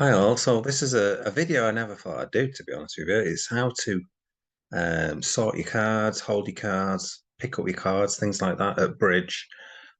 Hi all. So this is a video I never thought I'd do, to be honest with you. It's how to sort your cards, hold your cards, pick up your cards, things like that at bridge.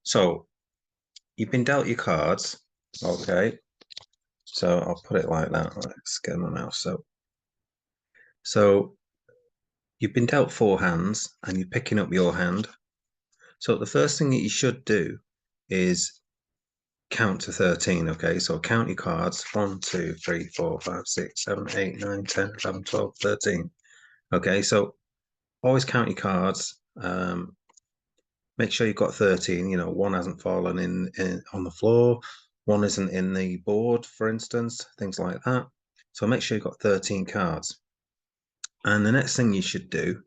So you've been dealt your cards, okay? So I'll put it like that. Let's get my mouse. So you've been dealt four hands and you're picking up your hand. So the first thing that you should do is count to 13, okay? So count your cards. 1, 2, 3, 4, 5, 6, 7, 8, 9, 10, 11, 12, 13. Okay, so always count your cards. Make sure you've got 13. One hasn't fallen in on the floor, one isn't in the board, for instance, things like that. So make sure you've got 13 cards. And the next thing you should do,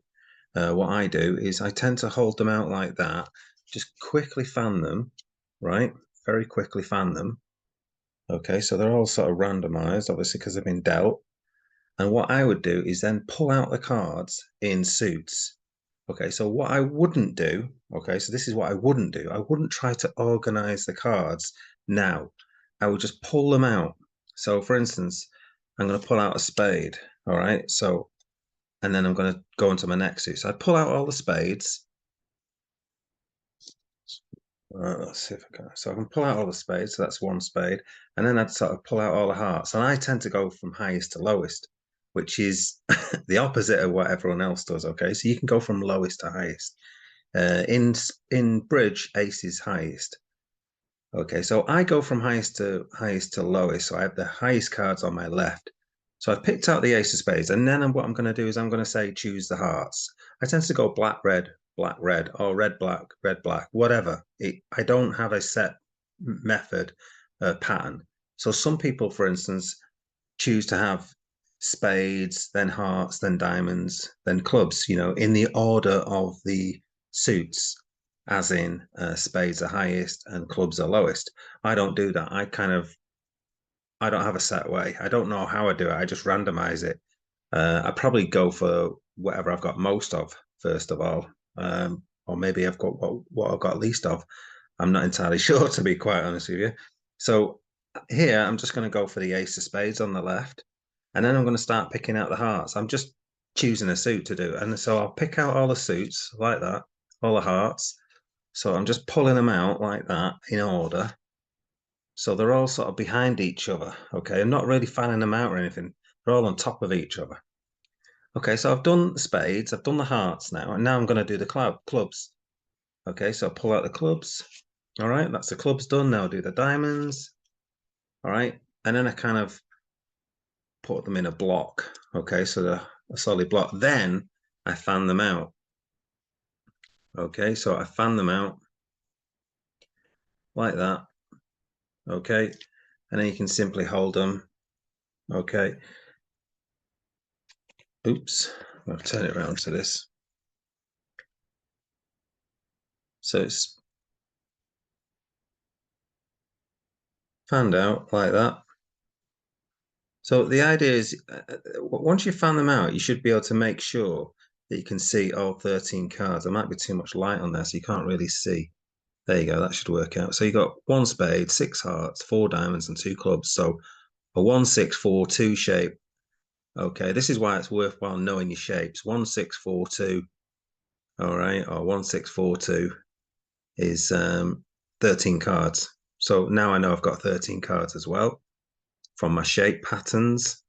what I do is I tend to hold them out like that, just quickly fan them, right? Very quickly fan them. Okay, so they're all sort of randomized, obviously, because they've been dealt. And what I would do is then pull out the cards in suits. Okay, so what I wouldn't do, okay, so this is what I wouldn't do. I wouldn't try to organize the cards now. I would just pull them out. So for instance, I'm going to pull out a spade. All right, so, and then I'm going to go into my next suit. So I pull out all the spades. Let's see if I can. So I can pull out all the spades. So that's one spade. And then I'd sort of pull out all the hearts. And I tend to go from highest to lowest, which is the opposite of what everyone else does. Okay, so you can go from lowest to highest. In bridge, ace is highest. Okay, so I go from highest to lowest. So I have the highest cards on my left. So I've picked out the ace of spades, and then what I'm going to do is I'm going to say choose the hearts. I tend to go black, red, or red, black, whatever. I don't have a set method pattern. So some people, for instance, choose to have spades, then hearts, then diamonds, then clubs, in the order of the suits, as in spades are highest and clubs are lowest. I don't do that. I don't have a set way. I don't know how I do it. I just randomize it. I probably go for whatever I've got most of, first of all. Or maybe I've got what I've got least of. I'm not entirely sure, to be quite honest with you. So here, I'm just going to go for the ace of spades on the left. And then I'm going to start picking out the hearts. I'm just choosing a suit to do. And so I'll pick out all the suits like that, all the hearts. So I'm just pulling them out like that in order. So they're all sort of behind each other. Okay. I'm not really fanning them out or anything. They're all on top of each other. Okay. So I've done the spades. I've done the hearts now. And now I'm going to do the clubs. Okay. So I'll pull out the clubs. All right. That's the clubs done. Now I'll do the diamonds. All right. And then I kind of put them in a block. Okay, so a solid block. Then I fan them out. Okay, so I fan them out like that. Okay, and then you can simply hold them. Okay. Oops, I'll turn it around to this. So it's fanned out like that. So the idea is, once you fan them out, you should be able to make sure that you can see all 13 cards. There might be too much light on there, so you can't really see. There you go, that should work out. So you got one spade, six hearts, four diamonds, and two clubs. So a 1-6-4-2 shape. Okay, this is why it's worthwhile knowing your shapes. 1-6-4-2, all right, or 1-6-4-2 is 13 cards. So now I know I've got 13 cards as well from my shape patterns,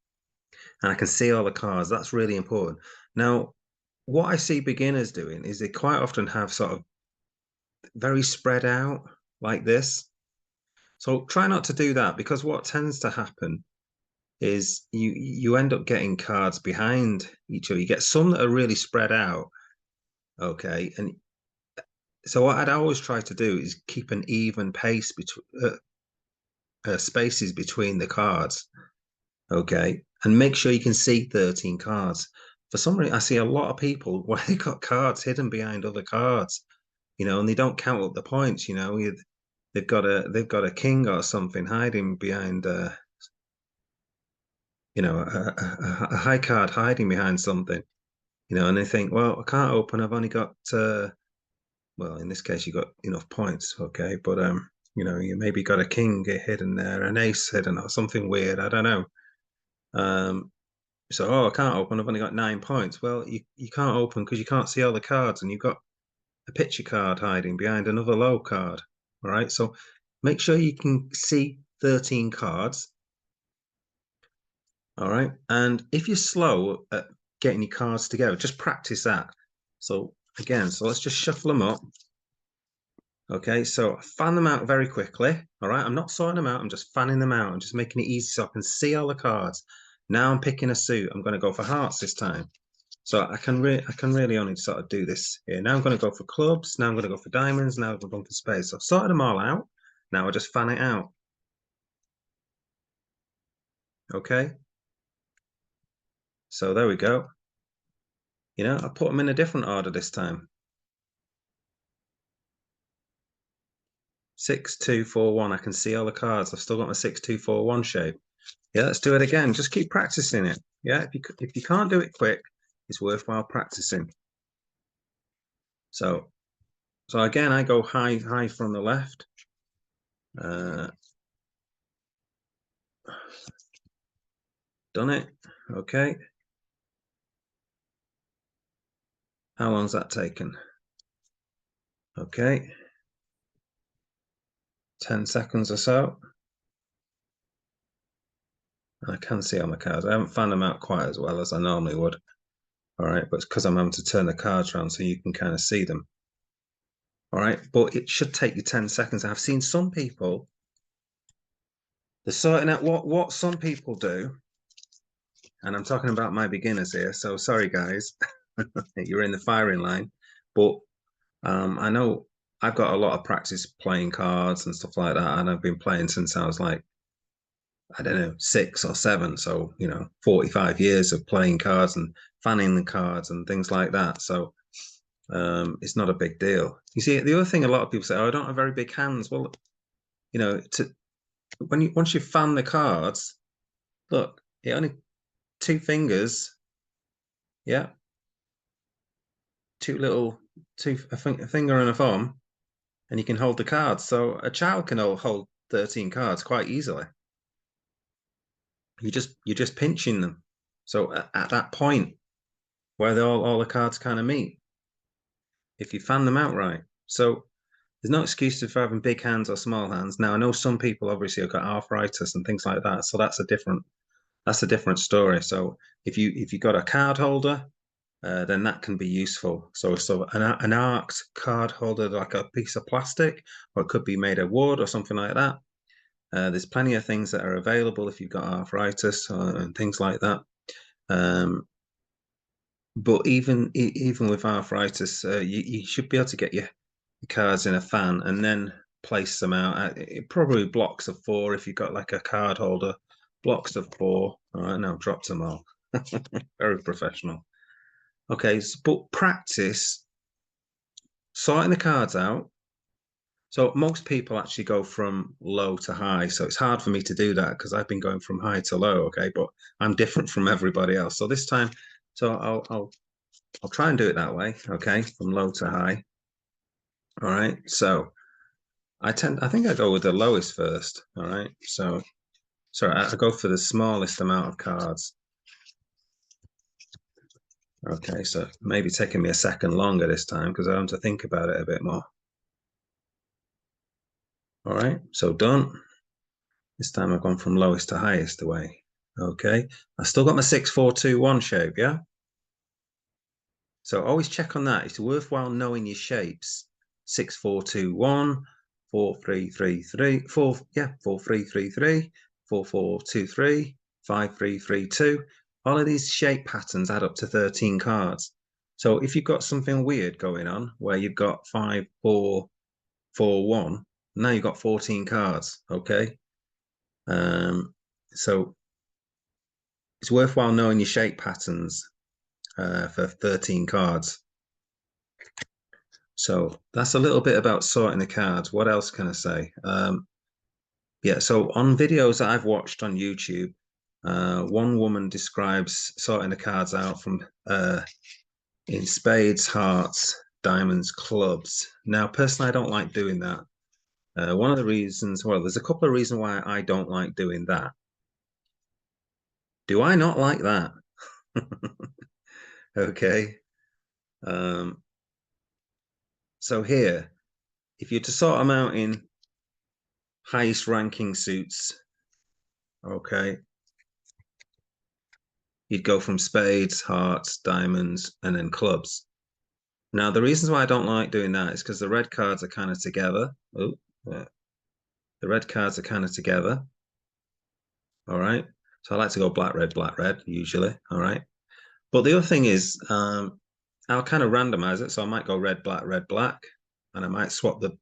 and I can see all the cards. That's really important. Now, what I see beginners doing is they quite often have sort of very spread out like this. So try not to do that, because what tends to happen is you end up getting cards behind each other. You get some that are really spread out, okay, and so what I'd always try to do is keep an even pace between spaces between the cards, okay, and make sure you can see 13 cards. For some reason, I see a lot of people where they got cards hidden behind other cards, and they don't count up the points. They've got a king or something hiding behind a high card hiding behind something, and they think, well, I can't open. I've only got well, in this case, you got enough points, okay, but You know, you maybe got a king hidden there, an ace hidden, or something weird. I don't know. So, oh, I can't open. I've only got 9 points. Well, you can't open because you can't see all the cards, and you've got a picture card hiding behind another low card. All right. So make sure you can see 13 cards. All right. And if you're slow at getting your cards together, just practice that. So again, so let's just shuffle them up. Okay, so fan them out very quickly. All right, I'm not sorting them out. I'm just fanning them out. I'm just making it easy so I can see all the cards. Now I'm picking a suit. I'm going to go for hearts this time. So I can really only sort of do this here. Now I'm going to go for clubs. Now I'm going to go for diamonds. Now I'm going for spades. So I've sorted them all out. Now I just fan it out. Okay. So there we go. You know, I put them in a different order this time. 6, 2, 4, 1. I can see all the cards. I've still got my 6, 2, 4, 1 shape. Yeah, let's do it again. Just keep practicing it. Yeah, if you can't do it quick, it's worthwhile practicing. So again, I go high from the left. Done it. Okay. How long's that taken? Okay. 10 seconds or so. I can see on the cards. I haven't found them out quite as well as I normally would. All right, but it's because I'm having to turn the cards around so you can kind of see them. All right, but it should take you 10 seconds. I've seen some people, they're sorting out what some people do. And I'm talking about my beginners here. So sorry, guys, you're in the firing line. But I know I've got a lot of practice playing cards and stuff like that. And I've been playing since I was like, I don't know, 6 or 7. So, you know, 45 years of playing cards and fanning the cards and things like that. So it's not a big deal. You see, the other thing a lot of people say, oh, I don't have very big hands. Well, you know, once you fan the cards, look, it only 2 fingers, yeah, a finger and a thumb, and you can hold the cards. So a child can hold 13 cards quite easily. You're just pinching them. So at that point where all the cards kind of meet, if you fan them out right. So there's no excuse for having big hands or small hands. Now I know some people obviously have got arthritis and things like that, so that's a different story. So if you got a card holder, then that can be useful. So an arced card holder, like a piece of plastic, or it could be made of wood or something like that. There's plenty of things that are available if you've got arthritis and things like that. But even with arthritis, you should be able to get your cards in a fan and then place them out. It probably blocks of 4 if you've got like a card holder. Blocks of 4. All right, now dropped them all. Very professional. Okay, but practice sorting the cards out. So most people actually go from low to high. So it's hard for me to do that because I've been going from high to low. Okay, but I'm different from everybody else. So this time, so I'll try and do it that way. Okay, from low to high. All right. So I think I go with the lowest first. All right. So sorry, I go for the smallest amount of cards. Okay, so maybe taking me a second longer this time because I want to think about it a bit more. All right, so done. This time I've gone from lowest to highest away. Okay, I still got my 6, 4, 2, 1 shape, yeah? So always check on that. It's worthwhile knowing your shapes. 6, 4, 2, 1, 4, 3, 3, 3, 4, yeah, 4, 3, 3, 3, 4, 4, 2, 3, 5, 3, 3, 2. All of these shape patterns add up to 13 cards. So if you've got something weird going on where you've got 5, 4, 4, 1, now you've got 14 cards, okay? So it's worthwhile knowing your shape patterns for 13 cards. So that's a little bit about sorting the cards. What else can I say? Yeah, so on videos that I've watched on YouTube, one woman describes sorting the cards out from in spades, hearts, diamonds, clubs. Now, personally, I don't like doing that. One of the reasons, well, there's a couple of reasons why I don't like doing that. Do I not like that? Okay. So here, if you're to sort them out in highest ranking suits, okay, you'd go from spades, hearts, diamonds, and then clubs. Now, the reasons why I don't like doing that is because the red cards are kind of together. Oh, the red cards are kind of together. All right. So I like to go black, red, usually. All right. But the other thing is, I'll kind of randomize it. So I might go red, black, and I might swap the,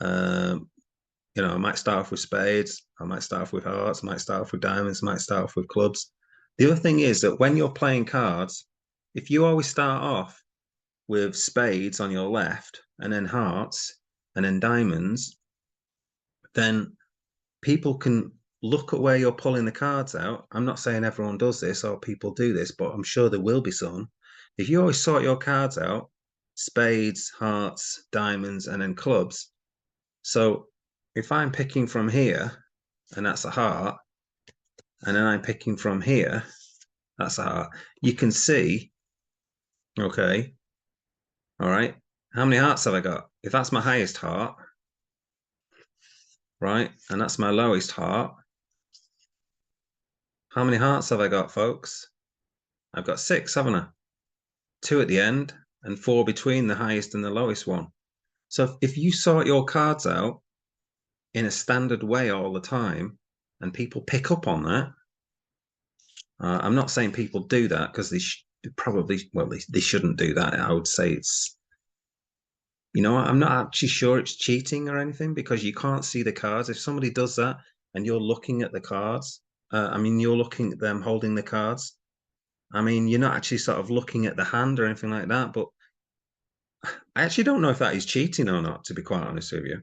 I might start off with spades. I might start off with hearts. I might start off with diamonds. I might start off with clubs. The other thing is that when you're playing cards, if you always start off with spades on your left and then hearts and then diamonds, then people can look at where you're pulling the cards out. I'm not saying everyone does this or people do this, but I'm sure there will be some. If you always sort your cards out, spades, hearts, diamonds, and then clubs. So if I'm picking from here, and that's a heart, and then I'm picking from here, that's a heart, you can see, okay, all right, how many hearts have I got? If that's my highest heart, right, and that's my lowest heart, how many hearts have I got, folks? I've got 6, haven't I? 2 at the end and 4 between the highest and the lowest one. So if you sort your cards out in a standard way all the time and people pick up on that, I'm not saying people do that because they probably, well, they shouldn't do that. I would say it's, I'm not actually sure it's cheating or anything because you can't see the cards. If somebody does that and you're looking at the cards, you're looking at them holding the cards. You're not actually sort of looking at the hand or anything like that, but I actually don't know if that is cheating or not, to be quite honest with you.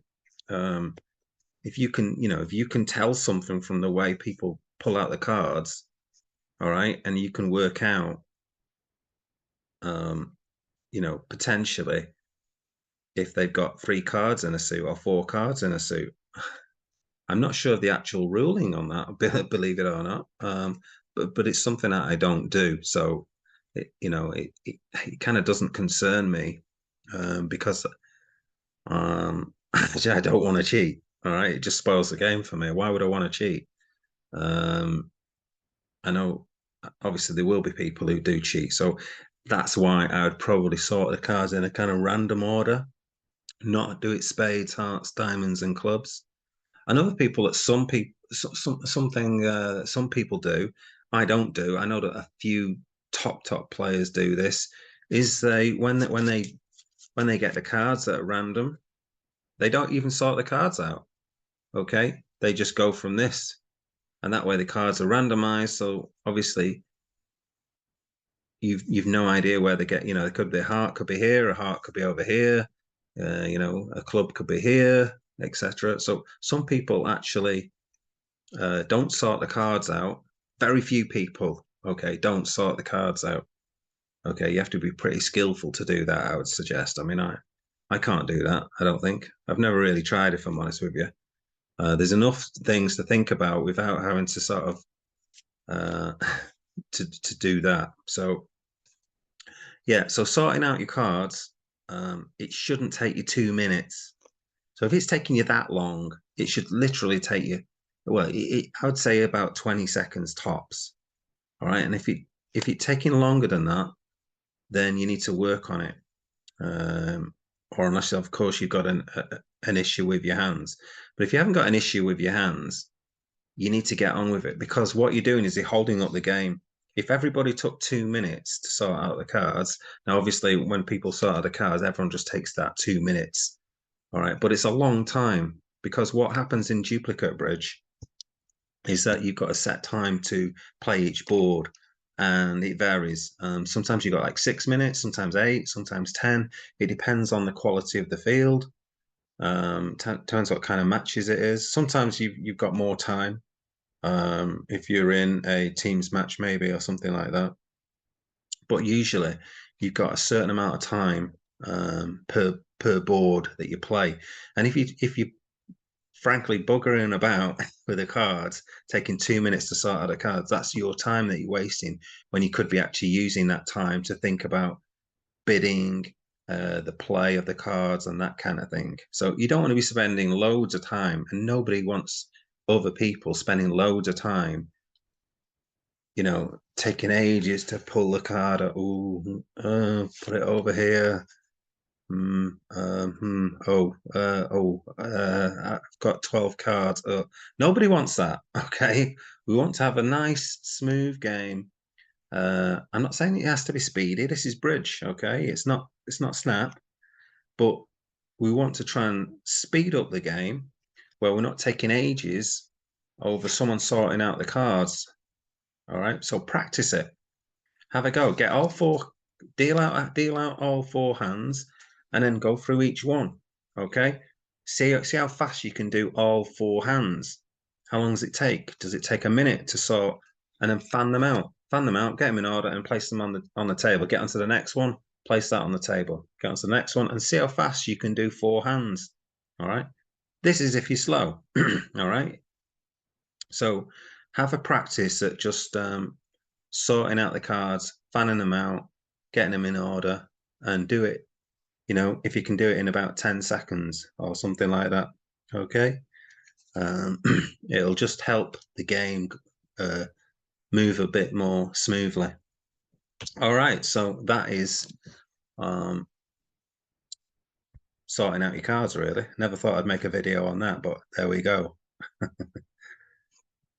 If you can, if you can tell something from the way people pull out the cards, all right, and you can work out, potentially if they've got 3 cards in a suit or 4 cards in a suit. I'm not sure of the actual ruling on that, believe it or not. But it's something that I don't do. So, it kind of doesn't concern me because I don't want to cheat. All right, it just spoils the game for me. Why would I want to cheat? I know obviously there will be people who do cheat, so that's why I would probably sort the cards in a kind of random order, not do it spades, hearts, diamonds, and clubs. And other people that some people something some people do, I don't do. I know that a few top players do this. Is they when they get the cards at random, they don't even sort the cards out. Okay, they just go from this, and that way the cards are randomized. So obviously you've no idea where they get. It could be a heart, could be here, a heart could be over here. A club could be here, etc. So some people actually don't sort the cards out. Very few people, okay, don't sort the cards out. Okay, you have to be pretty skillful to do that, I would suggest. I can't do that, I don't think. I've never really tried, if I'm honest with you. There's enough things to think about without having to sort of to do that. So yeah, so sorting out your cards, it shouldn't take you 2 minutes. So if it's taking you that long, it should literally take you, well, I would say about 20 seconds tops. All right, and if it's taking longer than that, then you need to work on it. Or unless, of course, you've got an issue with your hands. But if you haven't got an issue with your hands, you need to get on with it because what you're doing is you're holding up the game. If everybody took 2 minutes to sort out the cards, now obviously when people sort out the cards, everyone just takes that 2 minutes. All right, but it's a long time because what happens in duplicate bridge is that you've got a set time to play each board and it varies. Sometimes you've got like 6 minutes, sometimes 8, sometimes 10. It depends on the quality of the field. Depends what kind of matches it is. Sometimes you've got more time if you're in a teams match maybe or something like that. But usually you've got a certain amount of time per board that you play. And if you frankly buggering about with the cards, taking 2 minutes to sort out the cards, that's your time that you're wasting when you could be actually using that time to think about bidding, the play of the cards and that kind of thing. So you don't want to be spending loads of time, and nobody wants other people spending loads of time, taking ages to pull the card. Put it over here. I've got 12 cards. Nobody wants that. Okay, we want to have a nice, smooth game. I'm not saying it has to be speedy. This is bridge. Okay, it's not snap, but we want to try and speed up the game where we're not taking ages over someone sorting out the cards. All right, so practice it. Have a go. Get all four, deal out all four hands, and then go through each one. Okay. See how fast you can do all four hands. How long does it take? Does it take a minute to sort, and then fan them out? Fan them out, get them in order, and place them on the table. Get onto the next one, place that on the table. Get onto the next one, and see how fast you can do four hands. All right. This is if you're slow. All right. So have a practice at just sorting out the cards, fanning them out, getting them in order, and do it. If you can do it in about 10 seconds or something like that, okay? It'll just help the game move a bit more smoothly. All right, so that is sorting out your cards, really. Never thought I'd make a video on that, but there we go.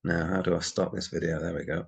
Now, how do I stop this video? There we go.